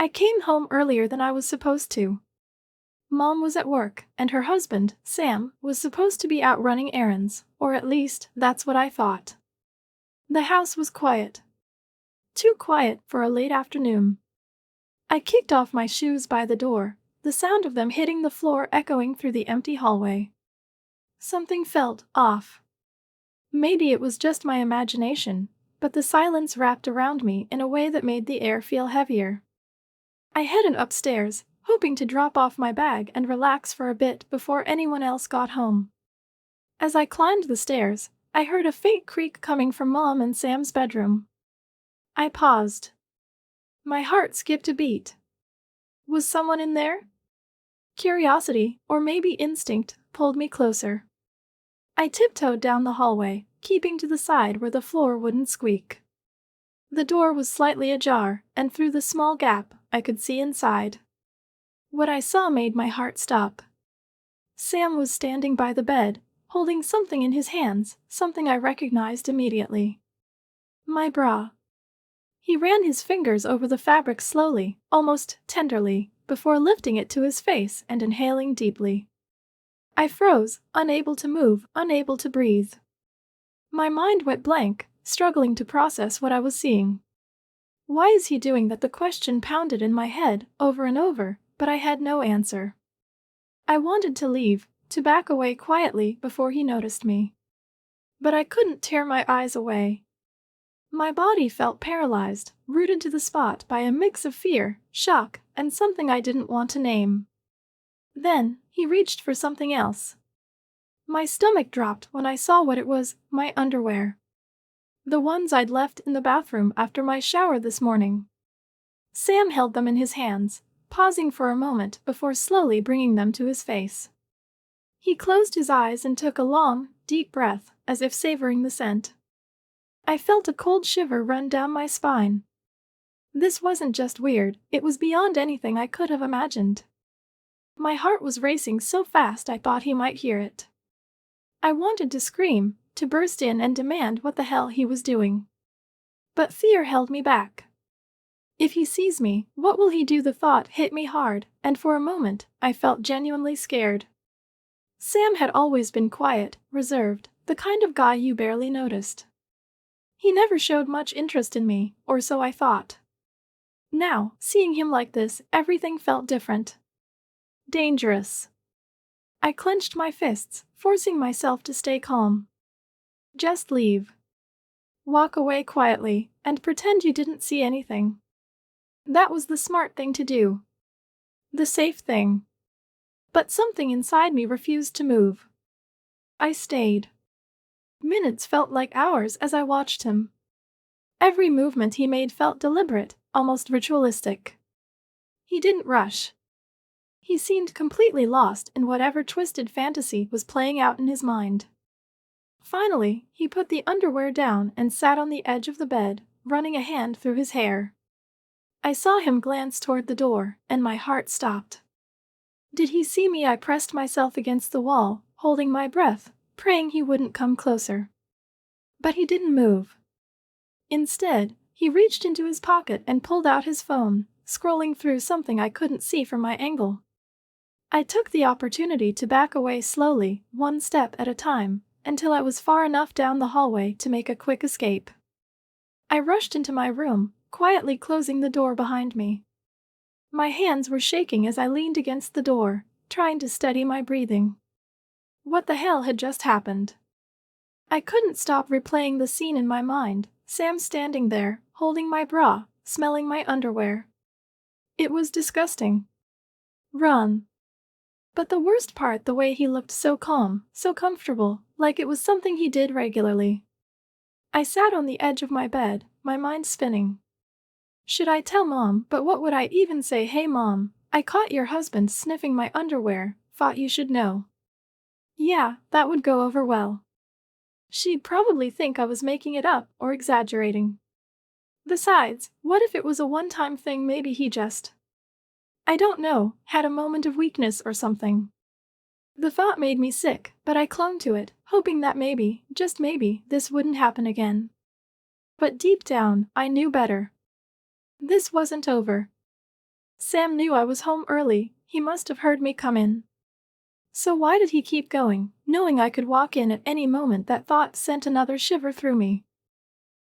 I came home earlier than I was supposed to. Mom was at work, and her husband, Sam, was supposed to be out running errands, or at least, that's what I thought. The house was quiet. Too quiet for a late afternoon. I kicked off my shoes by the door, the sound of them hitting the floor echoing through the empty hallway. Something felt off. Maybe it was just my imagination, but the silence wrapped around me in a way that made the air feel heavier. I headed upstairs, hoping to drop off my bag and relax for a bit before anyone else got home. As I climbed the stairs, I heard a faint creak coming from Mom and Sam's bedroom. I paused. My heart skipped a beat. Was someone in there? Curiosity, or maybe instinct, pulled me closer. I tiptoed down the hallway, keeping to the side where the floor wouldn't squeak. The door was slightly ajar, and through the small gap, I could see inside. What I saw made my heart stop. Sam was standing by the bed, holding something in his hands, something I recognized immediately. My bra. He ran his fingers over the fabric slowly, almost tenderly, before lifting it to his face and inhaling deeply. I froze, unable to move, unable to breathe. My mind went blank, struggling to process what I was seeing. Why is he doing that? The question pounded in my head, over and over, but I had no answer. I wanted to leave, to back away quietly before he noticed me. But I couldn't tear my eyes away. My body felt paralyzed, rooted to the spot by a mix of fear, shock, and something I didn't want to name. Then, he reached for something else. My stomach dropped when I saw what it was, my underwear. The ones I'd left in the bathroom after my shower this morning. Sam held them in his hands, pausing for a moment before slowly bringing them to his face. He closed his eyes and took a long, deep breath, as if savoring the scent. I felt a cold shiver run down my spine. This wasn't just weird, it was beyond anything I could have imagined. My heart was racing so fast I thought he might hear it. I wanted to scream, to burst in and demand what the hell he was doing. But fear held me back. If he sees me, what will he do? The thought hit me hard, and for a moment, I felt genuinely scared. Sam had always been quiet, reserved, the kind of guy you barely noticed. He never showed much interest in me, or so I thought. Now, seeing him like this, everything felt different. Dangerous. I clenched my fists, forcing myself to stay calm. Just leave. Walk away quietly, and pretend you didn't see anything. That was the smart thing to do. The safe thing. But something inside me refused to move. I stayed. Minutes felt like hours as I watched him. Every movement he made felt deliberate, almost ritualistic. He didn't rush. He seemed completely lost in whatever twisted fantasy was playing out in his mind. Finally, he put the underwear down and sat on the edge of the bed, running a hand through his hair. I saw him glance toward the door, and my heart stopped. Did he see me? I pressed myself against the wall, holding my breath, praying he wouldn't come closer. But he didn't move. Instead, he reached into his pocket and pulled out his phone, scrolling through something I couldn't see from my angle. I took the opportunity to back away slowly, one step at a time, until I was far enough down the hallway to make a quick escape. I rushed into my room, quietly closing the door behind me. My hands were shaking as I leaned against the door, trying to steady my breathing. What the hell had just happened? I couldn't stop replaying the scene in my mind, Sam standing there, holding my bra, smelling my underwear. It was disgusting. Run. But the worst part, the way he looked, so calm, so comfortable, like it was something he did regularly. I sat on the edge of my bed, my mind spinning. Should I tell Mom? But what would I even say? Hey Mom, I caught your husband sniffing my underwear, thought you should know. Yeah, that would go over well. She'd probably think I was making it up or exaggerating. Besides, what if it was a one-time thing? Maybe he just, I don't know, had a moment of weakness or something. The thought made me sick, but I clung to it, hoping that maybe, just maybe, this wouldn't happen again. But deep down, I knew better. This wasn't over. Sam knew I was home early. He must have heard me come in. So why did he keep going, knowing I could walk in at any moment? That thought sent another shiver through me.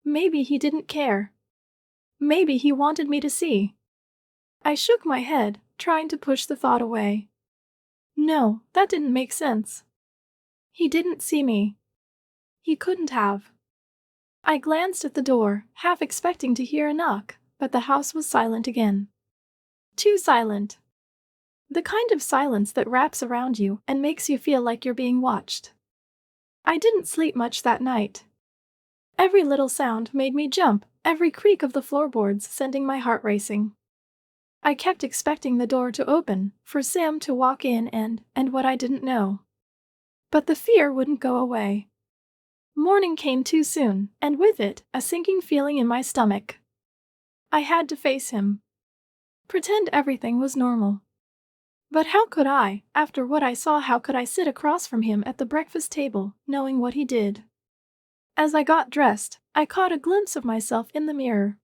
Maybe he didn't care. Maybe he wanted me to see. I shook my head, trying to push the thought away. No, that didn't make sense. He didn't see me. He couldn't have. I glanced at the door, half expecting to hear a knock, but the house was silent again. Too silent. The kind of silence that wraps around you and makes you feel like you're being watched. I didn't sleep much that night. Every little sound made me jump, every creak of the floorboards sending my heart racing. I kept expecting the door to open, for Sam to walk in and what I didn't know. But the fear wouldn't go away. Morning came too soon, and with it, a sinking feeling in my stomach. I had to face him. Pretend everything was normal. But how could I, after what I saw? How could I sit across from him at the breakfast table, knowing what he did? As I got dressed, I caught a glimpse of myself in the mirror.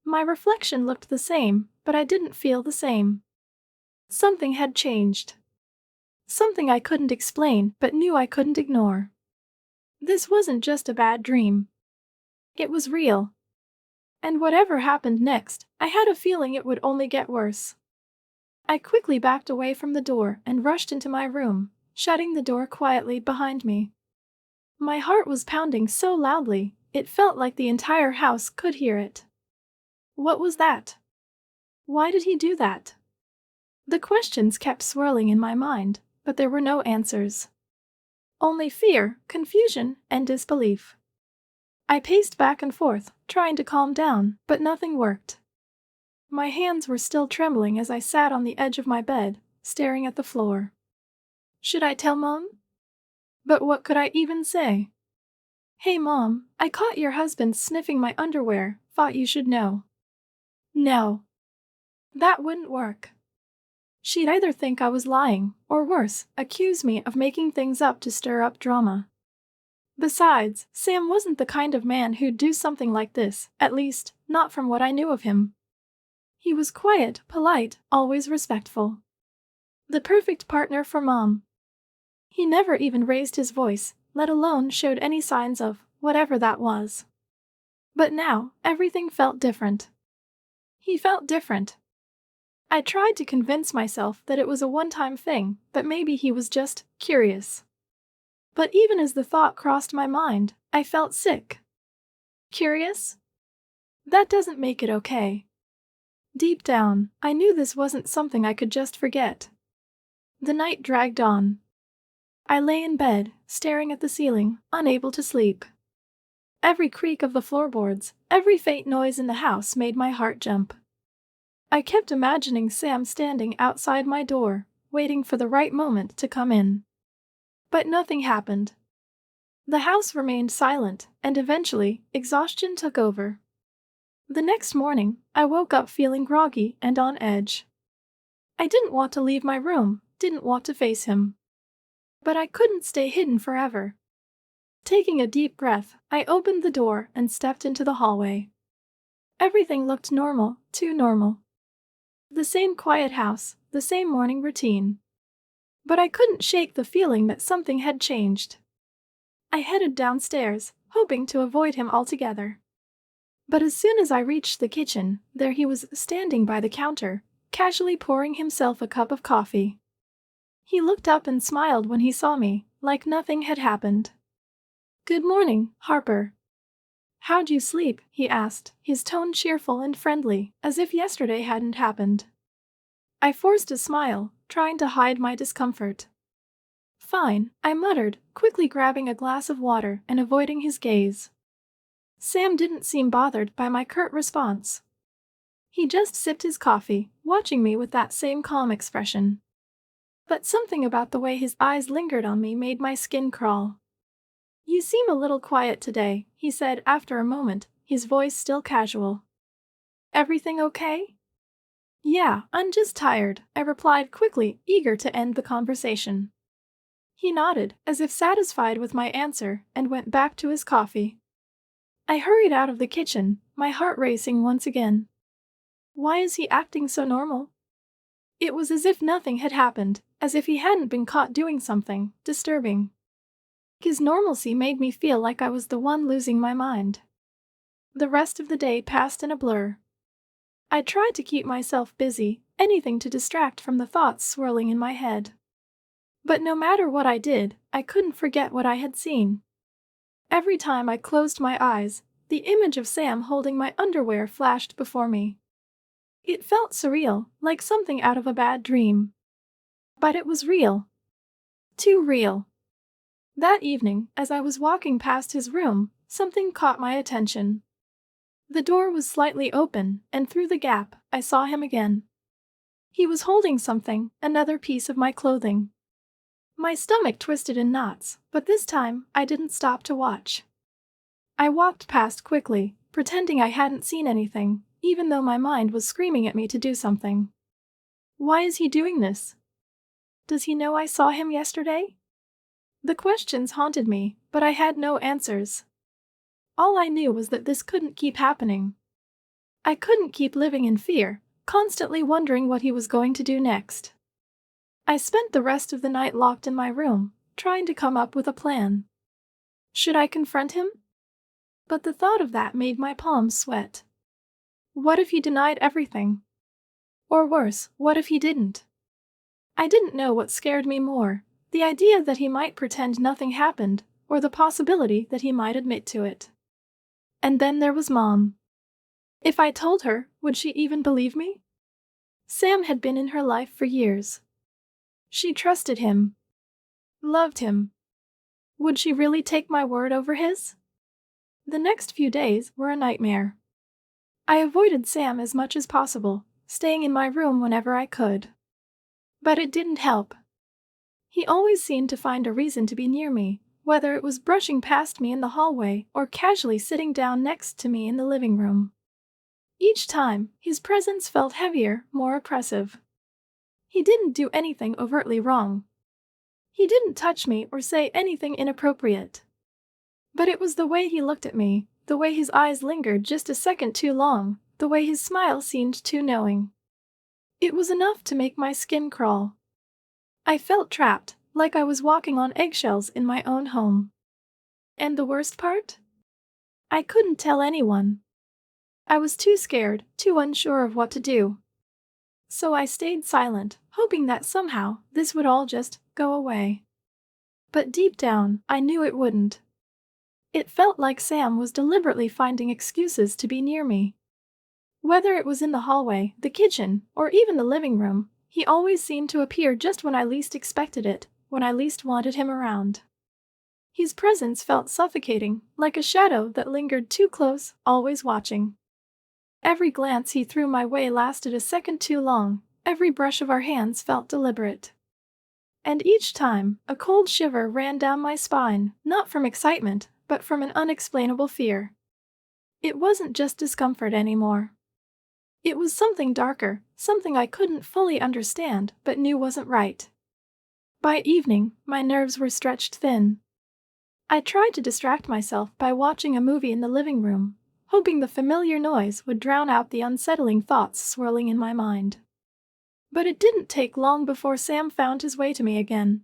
My reflection looked the same, but I didn't feel the same. Something had changed. Something I couldn't explain, but knew I couldn't ignore. This wasn't just a bad dream. It was real. And whatever happened next, I had a feeling it would only get worse. I quickly backed away from the door and rushed into my room, shutting the door quietly behind me. My heart was pounding so loudly, it felt like the entire house could hear it. What was that? Why did he do that? The questions kept swirling in my mind, but there were no answers. Only fear, confusion, and disbelief. I paced back and forth, trying to calm down, but nothing worked. My hands were still trembling as I sat on the edge of my bed, staring at the floor. Should I tell Mom? But what could I even say? Hey Mom, I caught your husband sniffing my underwear, thought you should know. No. That wouldn't work. She'd either think I was lying, or worse, accuse me of making things up to stir up drama. Besides, Sam wasn't the kind of man who'd do something like this, at least, not from what I knew of him. He was quiet, polite, always respectful. The perfect partner for Mom. He never even raised his voice, let alone showed any signs of whatever that was. But now, everything felt different. He felt different. I tried to convince myself that it was a one-time thing, that maybe he was just curious. But even as the thought crossed my mind, I felt sick. Curious? That doesn't make it okay. Deep down, I knew this wasn't something I could just forget. The night dragged on. I lay in bed, staring at the ceiling, unable to sleep. Every creak of the floorboards, every faint noise in the house made my heart jump. I kept imagining Sam standing outside my door, waiting for the right moment to come in. But nothing happened. The house remained silent, and eventually, exhaustion took over. The next morning, I woke up feeling groggy and on edge. I didn't want to leave my room, didn't want to face him. But I couldn't stay hidden forever. Taking a deep breath, I opened the door and stepped into the hallway. Everything looked normal, too normal. The same quiet house, the same morning routine. But I couldn't shake the feeling that something had changed. I headed downstairs, hoping to avoid him altogether. But as soon as I reached the kitchen, there he was standing by the counter, casually pouring himself a cup of coffee. He looked up and smiled when he saw me, like nothing had happened. "Good morning, Harper." "How'd you sleep?" he asked, his tone cheerful and friendly, as if yesterday hadn't happened. I forced a smile, trying to hide my discomfort. "Fine," I muttered, quickly grabbing a glass of water and avoiding his gaze. Sam didn't seem bothered by my curt response. He just sipped his coffee, watching me with that same calm expression. But something about the way his eyes lingered on me made my skin crawl. "You seem a little quiet today," he said after a moment, his voice still casual. "Everything okay?" "Yeah, I'm just tired," I replied quickly, eager to end the conversation. He nodded, as if satisfied with my answer, and went back to his coffee. I hurried out of the kitchen, my heart racing once again. Why is he acting so normal? It was as if nothing had happened, as if he hadn't been caught doing something disturbing. His normalcy made me feel like I was the one losing my mind. The rest of the day passed in a blur. I tried to keep myself busy, anything to distract from the thoughts swirling in my head. But no matter what I did, I couldn't forget what I had seen. Every time I closed my eyes, the image of Sam holding my underwear flashed before me. It felt surreal, like something out of a bad dream. But it was real. Too real. That evening, as I was walking past his room, something caught my attention. The door was slightly open, and through the gap, I saw him again. He was holding something, another piece of my clothing. My stomach twisted in knots, but this time, I didn't stop to watch. I walked past quickly, pretending I hadn't seen anything, even though my mind was screaming at me to do something. Why is he doing this? Does he know I saw him yesterday? The questions haunted me, but I had no answers. All I knew was that this couldn't keep happening. I couldn't keep living in fear, constantly wondering what he was going to do next. I spent the rest of the night locked in my room, trying to come up with a plan. Should I confront him? But the thought of that made my palms sweat. What if he denied everything? Or worse, what if he didn't? I didn't know what scared me more, the idea that he might pretend nothing happened, or the possibility that he might admit to it. And then there was Mom. If I told her, would she even believe me? Sam had been in her life for years. She trusted him. Loved him. Would she really take my word over his? The next few days were a nightmare. I avoided Sam as much as possible, staying in my room whenever I could. But it didn't help. He always seemed to find a reason to be near me, whether it was brushing past me in the hallway or casually sitting down next to me in the living room. Each time, his presence felt heavier, more oppressive. He didn't do anything overtly wrong. He didn't touch me or say anything inappropriate. But it was the way he looked at me, the way his eyes lingered just a second too long, the way his smile seemed too knowing. It was enough to make my skin crawl. I felt trapped, like I was walking on eggshells in my own home. And the worst part? I couldn't tell anyone. I was too scared, too unsure of what to do. So I stayed silent, hoping that somehow this would all just go away. But deep down, I knew it wouldn't. It felt like Sam was deliberately finding excuses to be near me. Whether it was in the hallway, the kitchen, or even the living room, he always seemed to appear just when I least expected it, when I least wanted him around. His presence felt suffocating, like a shadow that lingered too close, always watching. Every glance he threw my way lasted a second too long, every brush of our hands felt deliberate. And each time, a cold shiver ran down my spine, not from excitement, but from an unexplainable fear. It wasn't just discomfort anymore. It was something darker, something I couldn't fully understand but knew wasn't right. By evening, my nerves were stretched thin. I tried to distract myself by watching a movie in the living room, hoping the familiar noise would drown out the unsettling thoughts swirling in my mind. But it didn't take long before Sam found his way to me again.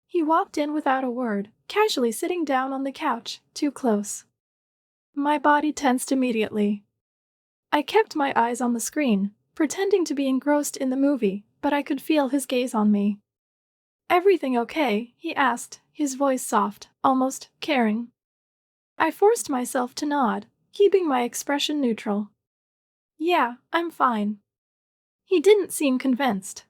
He walked in without a word, casually sitting down on the couch, too close. My body tensed immediately. I kept my eyes on the screen, pretending to be engrossed in the movie, but I could feel his gaze on me. "Everything okay?" he asked, his voice soft, almost caring. I forced myself to nod, keeping my expression neutral. "Yeah, I'm fine." He didn't seem convinced.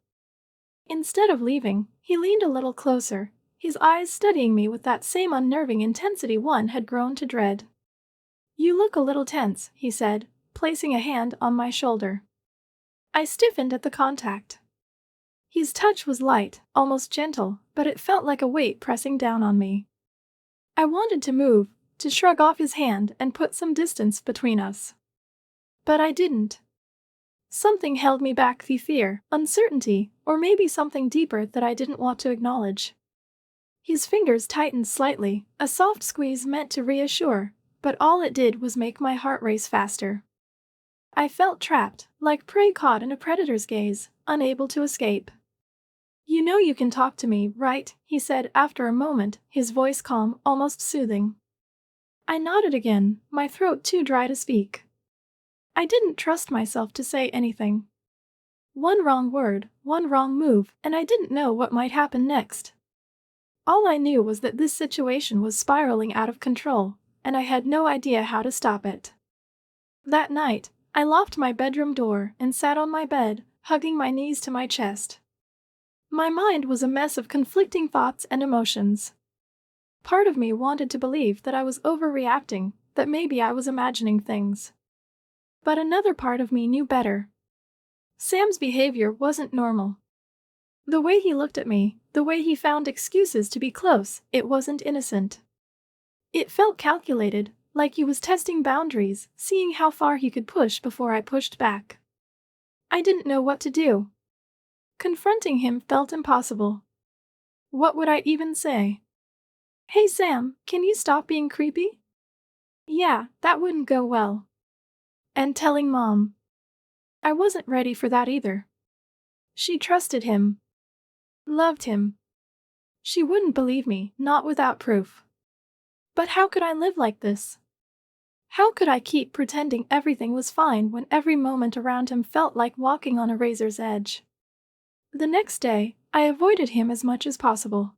Instead of leaving, he leaned a little closer, his eyes studying me with that same unnerving intensity one had grown to dread. "You look a little tense," he said, placing a hand on my shoulder. I stiffened at the contact. His touch was light, almost gentle, but it felt like a weight pressing down on me. I wanted to move, to shrug off his hand and put some distance between us. But I didn't. Something held me back, the fear, uncertainty, or maybe something deeper that I didn't want to acknowledge. His fingers tightened slightly, a soft squeeze meant to reassure, but all it did was make my heart race faster. I felt trapped, like prey caught in a predator's gaze, unable to escape. "You know you can talk to me, right?" he said after a moment, his voice calm, almost soothing. I nodded again, my throat too dry to speak. I didn't trust myself to say anything. One wrong word, one wrong move, and I didn't know what might happen next. All I knew was that this situation was spiraling out of control, and I had no idea how to stop it. That night, I locked my bedroom door and sat on my bed, hugging my knees to my chest. My mind was a mess of conflicting thoughts and emotions. Part of me wanted to believe that I was overreacting, that maybe I was imagining things. But another part of me knew better. Sam's behavior wasn't normal. The way he looked at me, the way he found excuses to be close, it wasn't innocent. It felt calculated, like he was testing boundaries, seeing how far he could push before I pushed back. I didn't know what to do. Confronting him felt impossible. What would I even say? "Hey Sam, can you stop being creepy?" Yeah, that wouldn't go well. And telling Mom. I wasn't ready for that either. She trusted him. Loved him. She wouldn't believe me, not without proof. But how could I live like this? How could I keep pretending everything was fine when every moment around him felt like walking on a razor's edge? The next day, I avoided him as much as possible.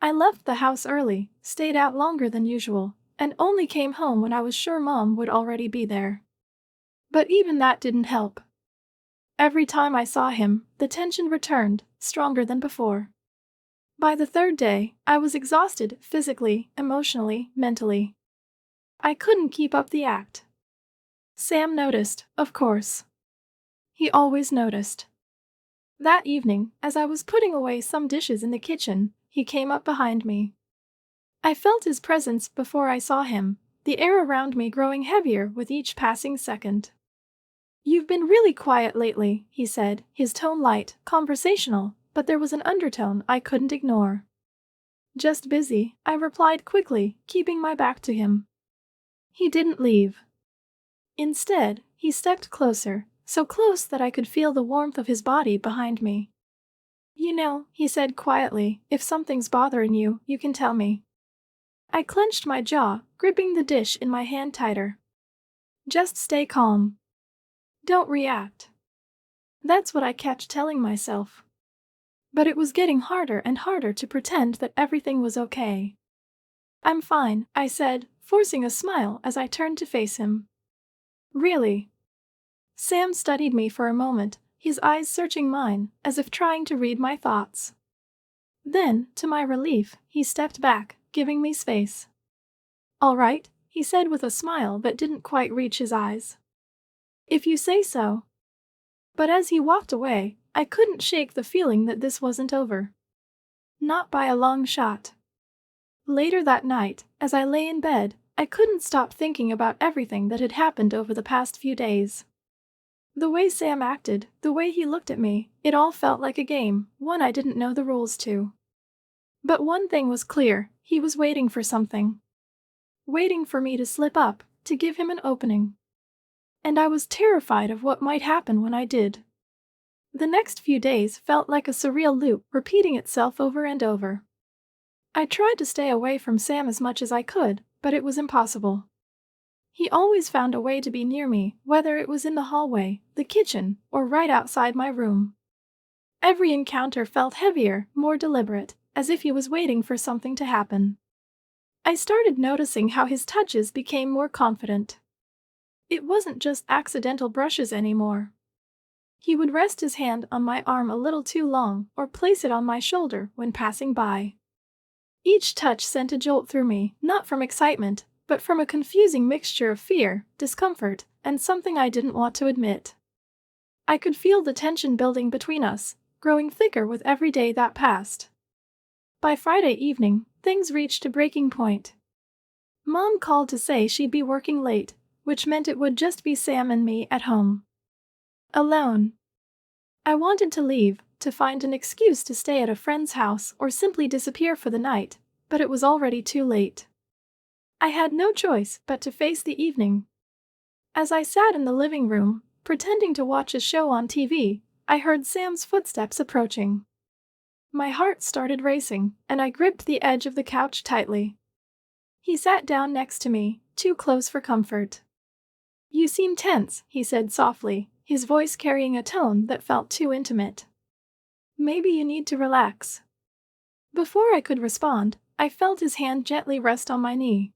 I left the house early, stayed out longer than usual, and only came home when I was sure Mom would already be there. But even that didn't help. Every time I saw him, the tension returned, stronger than before. By the third day, I was exhausted physically, emotionally, mentally. I couldn't keep up the act. Sam noticed, of course. He always noticed. That evening, as I was putting away some dishes in the kitchen, he came up behind me. I felt his presence before I saw him, the air around me growing heavier with each passing second. "You've been really quiet lately," he said, his tone light, conversational, but there was an undertone I couldn't ignore. "Just busy," I replied quickly, keeping my back to him. He didn't leave. Instead, he stepped closer, so close that I could feel the warmth of his body behind me. "You know," he said quietly, "if something's bothering you, you can tell me." I clenched my jaw, gripping the dish in my hand tighter. "Just stay calm. Don't react." That's what I kept telling myself. But it was getting harder and harder to pretend that everything was okay. "I'm fine," I said, forcing a smile as I turned to face him. "Really?" Sam studied me for a moment, his eyes searching mine, as if trying to read my thoughts. Then, to my relief, he stepped back, giving me space. "All right," he said with a smile that didn't quite reach his eyes. "If you say so." But as he walked away, I couldn't shake the feeling that this wasn't over. Not by a long shot. Later that night, as I lay in bed, I couldn't stop thinking about everything that had happened over the past few days. The way Sam acted, the way he looked at me, it all felt like a game, one I didn't know the rules to. But one thing was clear, he was waiting for something. Waiting for me to slip up, to give him an opening. And I was terrified of what might happen when I did. The next few days felt like a surreal loop, repeating itself over and over. I tried to stay away from Sam as much as I could, but it was impossible. He always found a way to be near me, whether it was in the hallway, the kitchen, or right outside my room. Every encounter felt heavier, more deliberate, as if he was waiting for something to happen. I started noticing how his touches became more confident. It wasn't just accidental brushes anymore. He would rest his hand on my arm a little too long or place it on my shoulder when passing by. Each touch sent a jolt through me, not from excitement, but from a confusing mixture of fear, discomfort, and something I didn't want to admit. I could feel the tension building between us, growing thicker with every day that passed. By Friday evening, things reached a breaking point. Mom called to say she'd be working late, which meant it would just be Sam and me at home. Alone. I wanted to leave, to find an excuse to stay at a friend's house or simply disappear for the night, but it was already too late. I had no choice but to face the evening. As I sat in the living room, pretending to watch a show on TV, I heard Sam's footsteps approaching. My heart started racing, and I gripped the edge of the couch tightly. He sat down next to me, too close for comfort. "You seem tense," he said softly, his voice carrying a tone that felt too intimate. "Maybe you need to relax." Before I could respond, I felt his hand gently rest on my knee.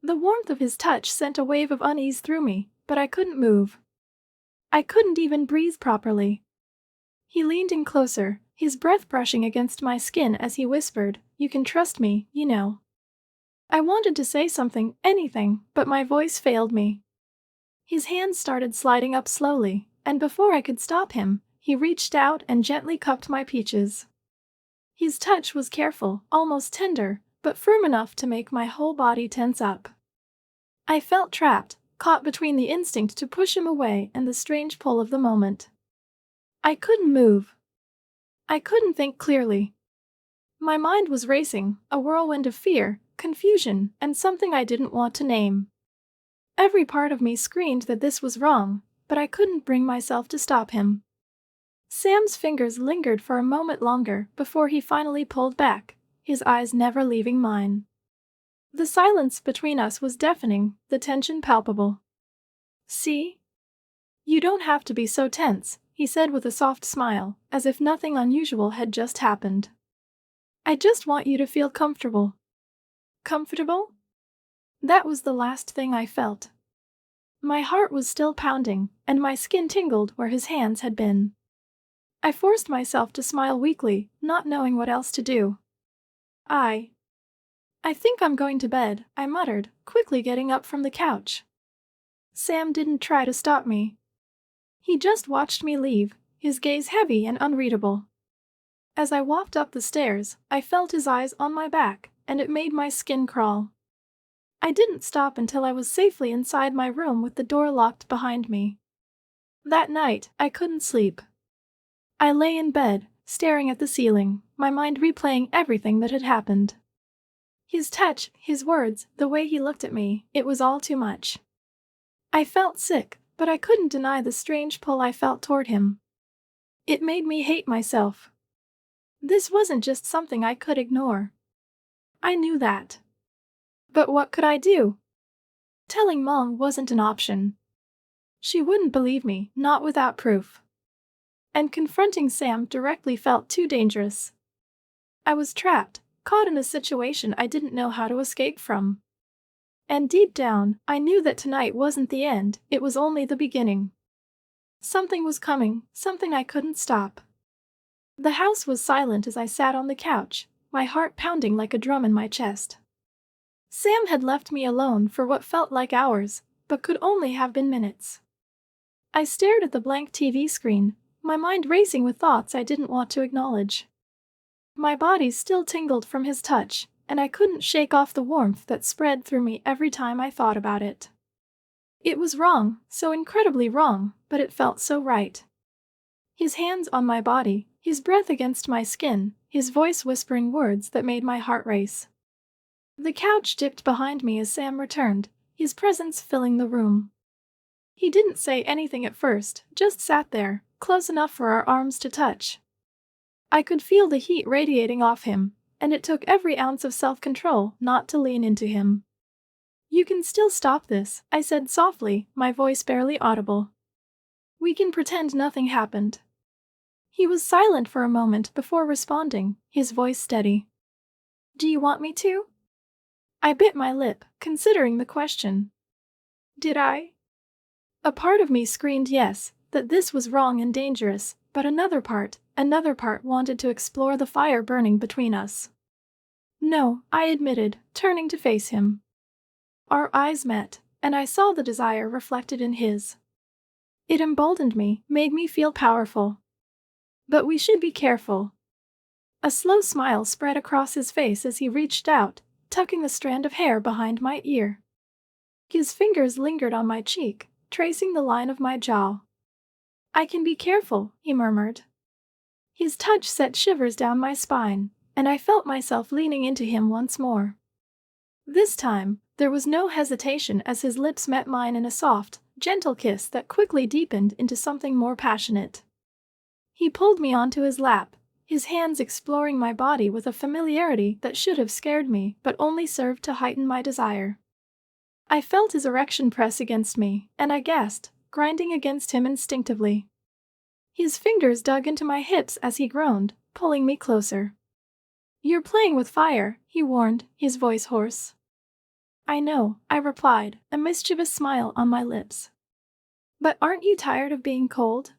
The warmth of his touch sent a wave of unease through me, but I couldn't move. I couldn't even breathe properly. He leaned in closer, his breath brushing against my skin as he whispered, "You can trust me, you know." I wanted to say something, anything, but my voice failed me. His hands started sliding up slowly, and before I could stop him, he reached out and gently cupped my peaches. His touch was careful, almost tender, but firm enough to make my whole body tense up. I felt trapped, caught between the instinct to push him away and the strange pull of the moment. I couldn't move. I couldn't think clearly. My mind was racing, a whirlwind of fear, confusion, and something I didn't want to name. Every part of me screamed that this was wrong, but I couldn't bring myself to stop him. Sam's fingers lingered for a moment longer before he finally pulled back, his eyes never leaving mine. The silence between us was deafening, the tension palpable. "See? You don't have to be so tense," he said with a soft smile, as if nothing unusual had just happened. "I just want you to feel comfortable." Comfortable? That was the last thing I felt. My heart was still pounding, and my skin tingled where his hands had been. I forced myself to smile weakly, not knowing what else to do. I think I'm going to bed," I muttered, quickly getting up from the couch. Sam didn't try to stop me. He just watched me leave, his gaze heavy and unreadable. As I walked up the stairs, I felt his eyes on my back, and it made my skin crawl. I didn't stop until I was safely inside my room with the door locked behind me. That night, I couldn't sleep. I lay in bed, staring at the ceiling, my mind replaying everything that had happened. His touch, his words, the way he looked at me, it was all too much. I felt sick, but I couldn't deny the strange pull I felt toward him. It made me hate myself. This wasn't just something I could ignore. I knew that. But what could I do? Telling Mom wasn't an option. She wouldn't believe me, not without proof. And confronting Sam directly felt too dangerous. I was trapped, caught in a situation I didn't know how to escape from. And deep down, I knew that tonight wasn't the end, it was only the beginning. Something was coming, something I couldn't stop. The house was silent as I sat on the couch, my heart pounding like a drum in my chest. Sam had left me alone for what felt like hours, but could only have been minutes. I stared at the blank TV screen, my mind racing with thoughts I didn't want to acknowledge. My body still tingled from his touch, and I couldn't shake off the warmth that spread through me every time I thought about it. It was wrong, so incredibly wrong, but it felt so right. His hands on my body, his breath against my skin, his voice whispering words that made my heart race. The couch dipped behind me as Sam returned, his presence filling the room. He didn't say anything at first, just sat there, close enough for our arms to touch. I could feel the heat radiating off him, and it took every ounce of self-control not to lean into him. "You can still stop this," I said softly, my voice barely audible. "We can pretend nothing happened." He was silent for a moment before responding, his voice steady. "Do you want me to?" I bit my lip, considering the question. Did I? A part of me screamed yes, that this was wrong and dangerous, but another part wanted to explore the fire burning between us. "No," I admitted, turning to face him. Our eyes met, and I saw the desire reflected in his. It emboldened me, made me feel powerful. "But we should be careful." A slow smile spread across his face as he reached out, tucking a strand of hair behind my ear. His fingers lingered on my cheek, tracing the line of my jaw. "I can be careful," he murmured. His touch set shivers down my spine, and I felt myself leaning into him once more. This time, there was no hesitation as his lips met mine in a soft, gentle kiss that quickly deepened into something more passionate. He pulled me onto his lap, his hands exploring my body with a familiarity that should have scared me but only served to heighten my desire. I felt his erection press against me, and I gasped, grinding against him instinctively. His fingers dug into my hips as he groaned, pulling me closer. "You're playing with fire," he warned, his voice hoarse. "I know," I replied, a mischievous smile on my lips. "But aren't you tired of being cold?"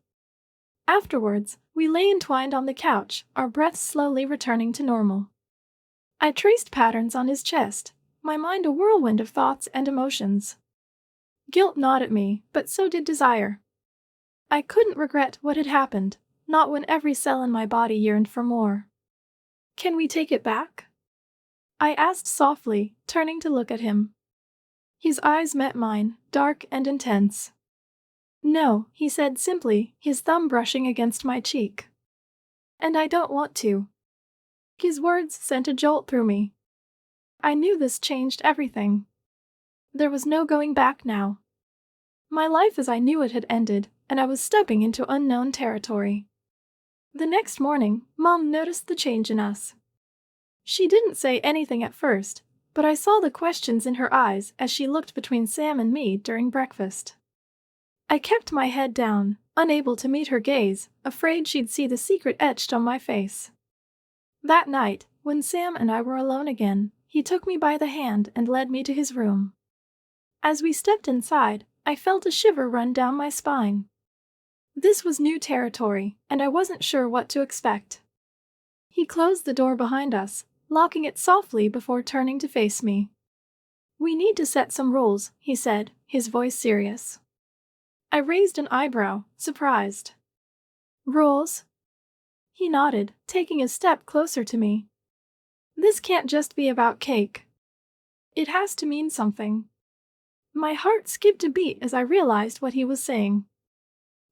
Afterwards, we lay entwined on the couch, our breaths slowly returning to normal. I traced patterns on his chest, my mind a whirlwind of thoughts and emotions. Guilt gnawed at me, but so did desire. I couldn't regret what had happened, not when every cell in my body yearned for more. "Can we take it back?" I asked softly, turning to look at him. His eyes met mine, dark and intense. "No," he said simply, his thumb brushing against my cheek. "And I don't want to." His words sent a jolt through me. I knew this changed everything. There was no going back now. My life as I knew it had ended, and I was stepping into unknown territory. The next morning, Mom noticed the change in us. She didn't say anything at first, but I saw the questions in her eyes as she looked between Sam and me during breakfast. I kept my head down, unable to meet her gaze, afraid she'd see the secret etched on my face. That night, when Sam and I were alone again, he took me by the hand and led me to his room. As we stepped inside, I felt a shiver run down my spine. This was new territory, and I wasn't sure what to expect. He closed the door behind us, locking it softly before turning to face me. "We need to set some rules," he said, his voice serious. I raised an eyebrow, surprised. "Rules?" He nodded, taking a step closer to me. "This can't just be about cake. It has to mean something." My heart skipped a beat as I realized what he was saying.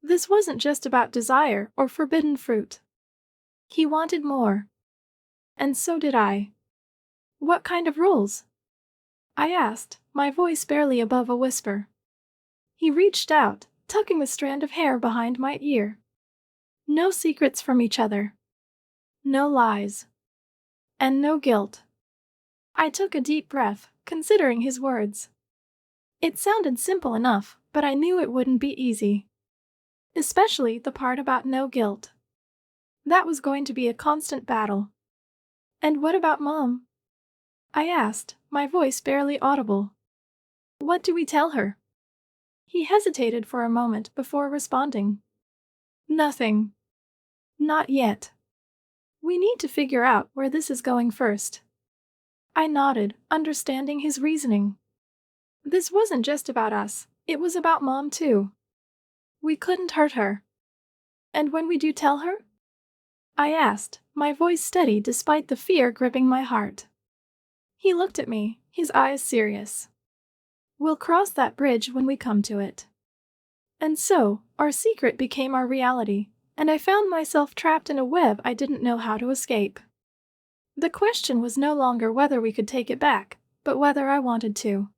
This wasn't just about desire or forbidden fruit. He wanted more. And so did I. "What kind of rules?" I asked, my voice barely above a whisper. He reached out, tucking the strand of hair behind my ear. "No secrets from each other. No lies. And no guilt." I took a deep breath, considering his words. It sounded simple enough, but I knew it wouldn't be easy. Especially the part about no guilt. That was going to be a constant battle. "And what about Mom?" I asked, my voice barely audible. "What do we tell her?" He hesitated for a moment before responding. "Nothing. Not yet. We need to figure out where this is going first." I nodded, understanding his reasoning. This wasn't just about us, it was about Mom too. We couldn't hurt her. "And when we do tell her?" I asked, my voice steady despite the fear gripping my heart. He looked at me, his eyes serious. "We'll cross that bridge when we come to it." And so, our secret became our reality, and I found myself trapped in a web I didn't know how to escape. The question was no longer whether we could take it back, but whether I wanted to.